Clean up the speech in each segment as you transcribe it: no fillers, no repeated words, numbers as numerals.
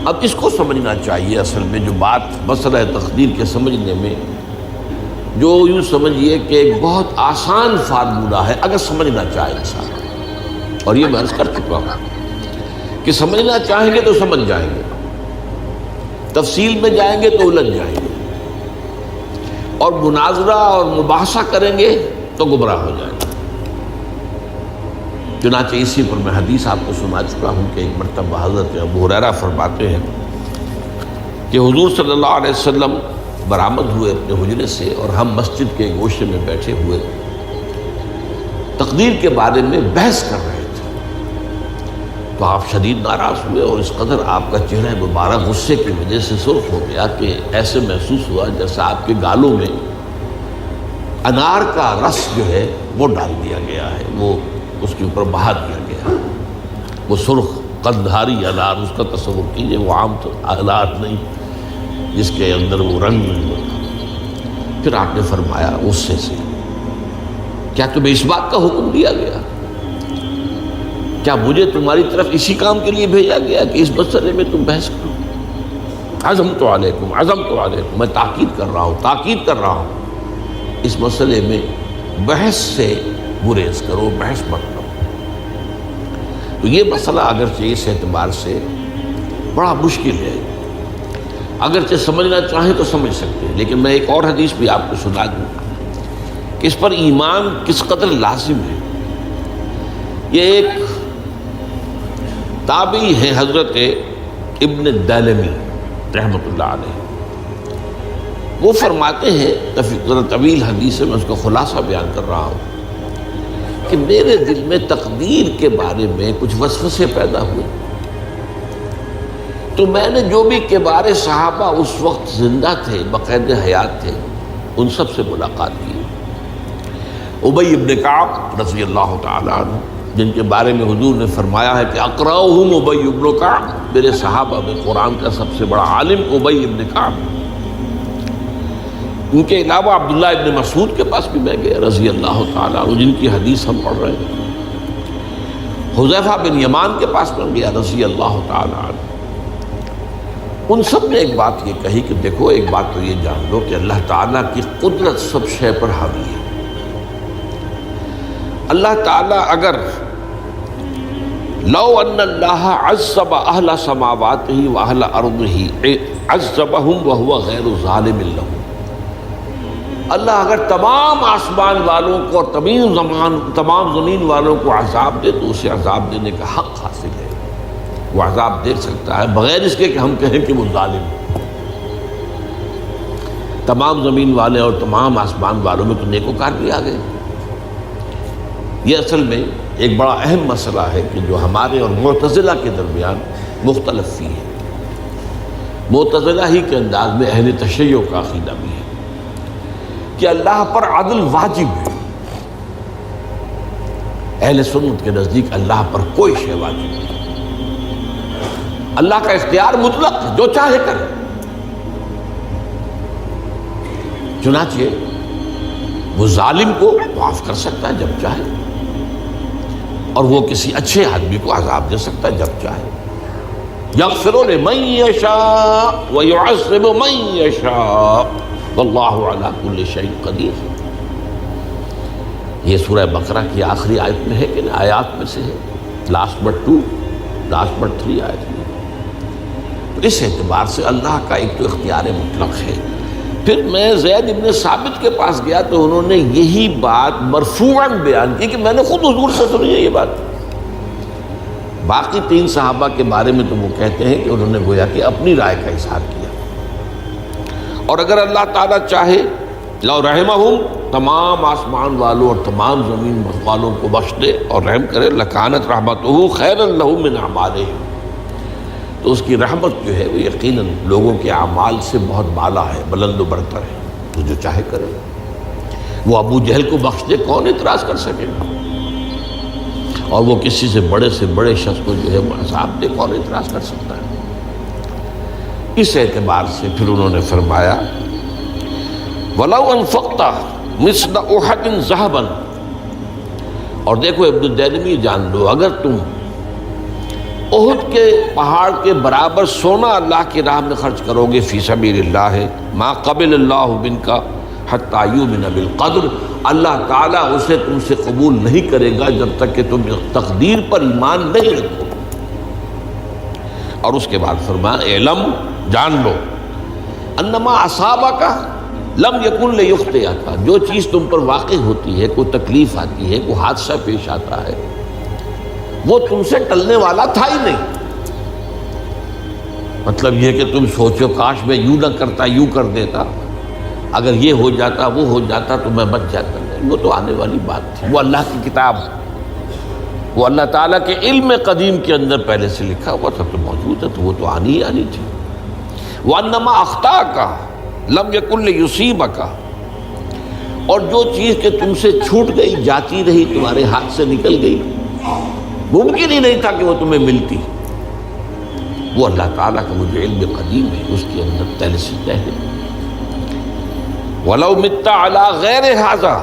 اب اس کو سمجھنا چاہیے. اصل میں جو بات مسئلہ تقدیر کے سمجھنے میں جو یوں سمجھیے کہ ایک بہت آسان فارمولہ ہے اگر سمجھنا چاہے انسان, اور یہ میں عرض کر چکا ہوں کہ سمجھنا چاہیں گے تو سمجھ جائیں گے, تفصیل میں جائیں گے تو الجھ جائیں گے, اور مناظرہ اور مباحثہ کریں گے تو گمراہ ہو جائیں گے. چنانچہ اسی پر میں حدیث آپ کو سنا چکا ہوں کہ ایک مرتبہ حضرت ابو ہریرہ فرماتے ہیں کہ حضور صلی اللہ علیہ وسلم برآمد ہوئے اپنے حجرے سے, اور ہم مسجد کے گوشے میں بیٹھے ہوئے تقدیر کے بارے میں بحث کر رہے تھے. تو آپ شدید ناراض ہوئے, اور اس قدر آپ کا چہرہ مبارک غصے کی وجہ سے سرخ ہو گیا کہ ایسے محسوس ہوا جیسے آپ کے گالوں میں انار کا رس جو ہے وہ ڈال دیا گیا ہے, وہ اس کے اوپر بہا دیا گیا. وہ سرخ قندھاری انار, اس کا تصور کیجئے, وہ عام انار نہیں جس کے اندر وہ رنگ نہیں ہوتا. پھر آپ نے فرمایا غصے سے, کیا تمہیں اس بات کا حکم دیا گیا, کیا مجھے تمہاری طرف اسی کام کے لیے بھیجا گیا کہ اس مسئلے میں تم بحث کرو؟ عزمت علیکم, میں تاکید کر رہا ہوں اس مسئلے میں بحث سے گریز کرو, بحث مت کرو. تو یہ مسئلہ اگرچہ اس اعتبار سے بڑا مشکل ہے, اگرچہ سمجھنا چاہیں تو سمجھ سکتے ہیں, لیکن میں ایک اور حدیث بھی آپ کو سنا دوں کہ اس پر ایمان کس قدر لازم ہے. یہ ایک تابعی ہے حضرت ابن دلمی رحمۃ اللہ علیہ, وہ فرماتے ہیں, طویل حدیث ہے, میں اس کا خلاصہ بیان کر رہا ہوں, کہ میرے دل میں تقدیر کے بارے میں کچھ وسوسے پیدا ہوئے, تو میں نے جو بھی کبار صحابہ اس وقت زندہ تھے, بقید حیات تھے, ان سب سے ملاقات کی. ابی ابن کعب رضی اللہ تعالیٰ عنہ, جن کے بارے میں حضور نے فرمایا ہے کہ اقرأہم ابی ابن کعب, میرے صحابہ میں قرآن کا سب سے بڑا عالم ابی ابن کعب. ان کے علاوہ عبداللہ ابن مسعود کے پاس بھی میں گیا رضی اللہ تعالیٰ عنہ, جن کی حدیث ہم پڑھ رہے ہیں. حذیفہ بن یمان کے پاس میں گیا رضی اللہ تعالیٰ عنہ. ان سب نے ایک بات یہ کہی کہ دیکھو, ایک بات تو یہ جان لو کہ اللہ تعالیٰ کی قدرت سب شے پر حاوی ہے. اللہ تعالیٰ اگر لو ان اللہ عذب اہل سماواتہ و اہل ارضہ عذبہم وہو غیر ظالم لہم, اللہ اگر تمام آسمان والوں کو اور تمام زمین والوں کو عذاب دے تو اسے عذاب دینے کا حق حاصل ہے. وہ عذاب دے سکتا ہے بغیر اس کے کہ ہم کہیں کہ وہ ظالم ہے. تمام زمین والے اور تمام آسمان والوں میں تو نیکوکار بھی آ گئے. یہ اصل میں ایک بڑا اہم مسئلہ ہے کہ جو ہمارے اور معتزلہ کے درمیان مختلف فی ہے. معتزلہ ہی کے انداز میں اہل تشیع کا عقیدہ بھی ہے کہ اللہ پر عدل واجب ہے. اہل سنت کے نزدیک اللہ پر کوئی شے واجب نہیں. اللہ کا اختیار مطلق ہے, جو چاہے کرے. چنانچہ وہ ظالم کو معاف کر سکتا ہے جب چاہے, اور وہ کسی اچھے آدمی کو عذاب دے سکتا ہے جب چاہے. یغفر لمن یشاء ویعذب من یشاء واللہ علی کل شیء قدیر. یہ سورہ بقرہ کی آخری آیت میں ہے کہ آیات میں سے ہے, لاسٹ بٹ 3 آیت میں. اس اعتبار سے اللہ کا ایک تو اختیار مطلق ہے. پھر میں زید ابن ثابت کے پاس گیا تو انہوں نے یہی بات مرفوعاً بیان کی کہ میں نے خود حضور سے سنی ہے یہ بات. باقی 3 صحابہ کے بارے میں تو وہ کہتے ہیں کہ انہوں نے گویا کہ اپنی رائے کا اظہار کیا. اور اگر اللہ تعالیٰ چاہے لو رحمہم, تمام آسمان والوں اور تمام زمین والوں کو بخش دے اور رحم کرے, لکانت رحمتہ خیرا لہم من اعمالہم, تو اس کی رحمت جو ہے وہ یقیناً لوگوں کے اعمال سے بہت بالا ہے, بلند و برتر ہے. تو جو چاہے کرے. وہ ابو جہل کو بخش دے, کون اعتراض کر سکے گا؟ اور وہ کسی سے بڑے شخص کو جو ہے وہ عذاب دے, کون اعتراض کر سکتا ہے؟ اس اعتبار سے پھر انہوں نے فرمایا وَلَوْ أَنفَقْتَ مِثْلَ أُحَدٍ ذَهَبًا, اور دیکھو ابن دیلمی جان لو, اگر تم احد کے پہاڑ کے برابر سونا اللہ کی راہ میں خرچ کرو گے فی سبیل اللہ ہے، ما قبل اللہ منک حتی یؤمن بالقدر، اللہ تعالیٰ اسے تم سے قبول نہیں کرے گا جب تک کہ تم تقدیر پر ایمان نہیں رکھو۔ اور اس کے بعد فرمایا اعلم، جان لو، انما اصابک لم یکن لیخطئک، جو چیز تم پر واقع ہوتی ہے، کوئی تکلیف آتی ہے، کوئی حادثہ پیش آتا ہے، وہ تم سے ٹلنے والا تھا ہی نہیں۔ مطلب یہ کہ تم سوچو کاش میں یوں نہ کرتا، یوں کر دیتا، اگر یہ ہو جاتا، وہ ہو جاتا تو میں بچ جاتا، نہیں، وہ تو آنے والی بات تھی، وہ اللہ کی کتاب، وہ اللہ تعالیٰ کے علم قدیم کے اندر پہلے سے لکھا ہوا تھا، تو موجود ہے، تو وہ تو آنی ہی آنی تھی۔ وَأَنَّمَا أَخْطَأَكَ لَمْ يَكُنْ لِيُصِيبَكَ، اور جو چیز کہ تم سے چھوٹ گئی، جاتی رہی، تمہارے ہاتھ سے نکل گئی، ممکن ہی نہیں تھا کہ وہ تمہیں ملتی، وہ اللہ تعالیٰ کا وہ جو علم قدیم ہے اس کے اندر پہلے سے طے ہے۔ وَلَوْ مِتَّ عَلَىٰ غَيْرِ هَٰذَا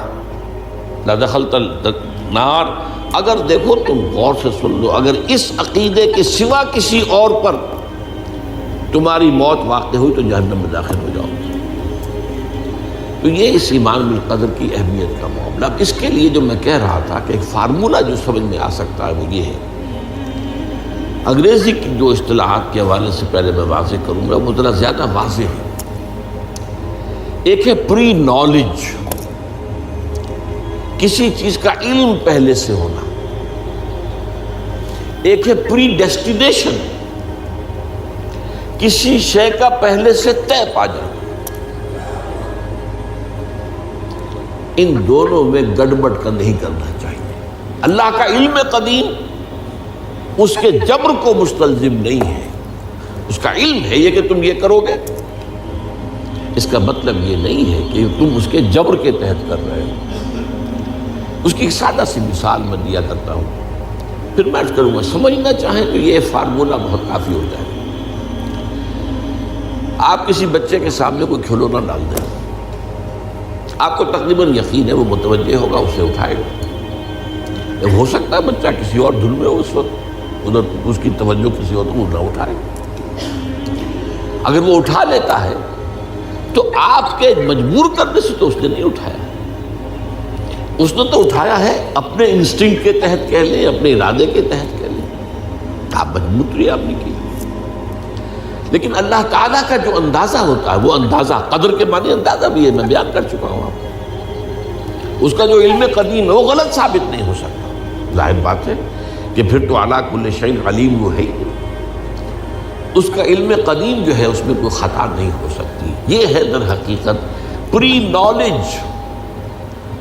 لَدَخَلْتَ النَّارَ، اگر دیکھو تم غور سے سن لو، اگر اس عقیدے کے سوا کسی اور پر تمہاری موت واقع ہوئی تو جہنم میں داخل ہو جاؤ۔ تو یہ اس ایمان بالقدر کی اہمیت کا معاملہ۔ اب اس کے لیے جو میں کہہ رہا تھا کہ ایک فارمولہ جو سمجھ میں آ سکتا ہے وہ یہ ہے، انگریزی کی جو اصطلاحات کے حوالے سے پہلے میں واضح کروں گا، وہ ذرا زیادہ واضح ہے۔ ایک ہے پری نالج، کسی چیز کا علم پہلے سے ہونا، ایک ہے پری ڈیسٹینیشن، کسی شے کا پہلے سے طے پا جانا۔ ان دونوں میں گڑبڑ کا نہیں کرنا چاہیے۔ اللہ کا علم قدیم اس کے جبر کو مستلزم نہیں ہے، اس کا علم ہے یہ کہ تم یہ کرو گے، اس کا مطلب یہ نہیں ہے کہ تم اس کے جبر کے تحت کر رہے ہو۔ اس کی ایک سادہ سی مثال میں دیا کرتا ہوں، پھر میں کروں گا، سمجھنا چاہیں تو یہ فارمولہ بہت کافی ہو جائے۔ آپ کسی بچے کے سامنے کوئی کھلونا ڈال دیں، آپ کو تقریباً یقین ہے وہ متوجہ ہوگا، اسے اٹھائے گا۔ ہو سکتا ہے بچہ کسی اور دھن میں ہو اس وقت، ادھر اس کی توجہ کسی اور کو نہ اٹھائے۔ اگر وہ اٹھا لیتا ہے تو آپ کے مجبور کرنے سے تو اس نے نہیں اٹھایا، اس نے تو اٹھایا ہے اپنے انسٹنکٹ کے تحت کہہ لیں، اپنے ارادے کے تحت کہہ لیں، آپ مجبور تو آپ نے کی۔ لیکن اللہ تعالیٰ کا جو اندازہ ہوتا ہے، وہ اندازہ قدر کے معنی اندازہ بھی ہے، میں بیان کر چکا ہوں آپ کو۔ اس کا جو علم قدیم ہے وہ غلط ثابت نہیں ہو سکتا، ظاہر بات ہے کہ پھر تو اعلیٰ کل شیء علیم وہ ہے ہی، اس کا علم قدیم جو ہے اس میں کوئی خطا نہیں ہو سکتی۔ یہ ہے در حقیقت پری نالج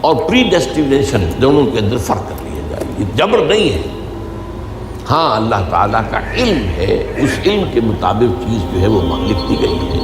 اور پری ڈیسٹینیشن، دونوں کے اندر فرق کر لیا جائے، یہ جبر نہیں ہے۔ ہاں اللہ تعالیٰ کا علم ہے، اس علم کے مطابق چیز جو ہے وہ لکھتی گئی ہے۔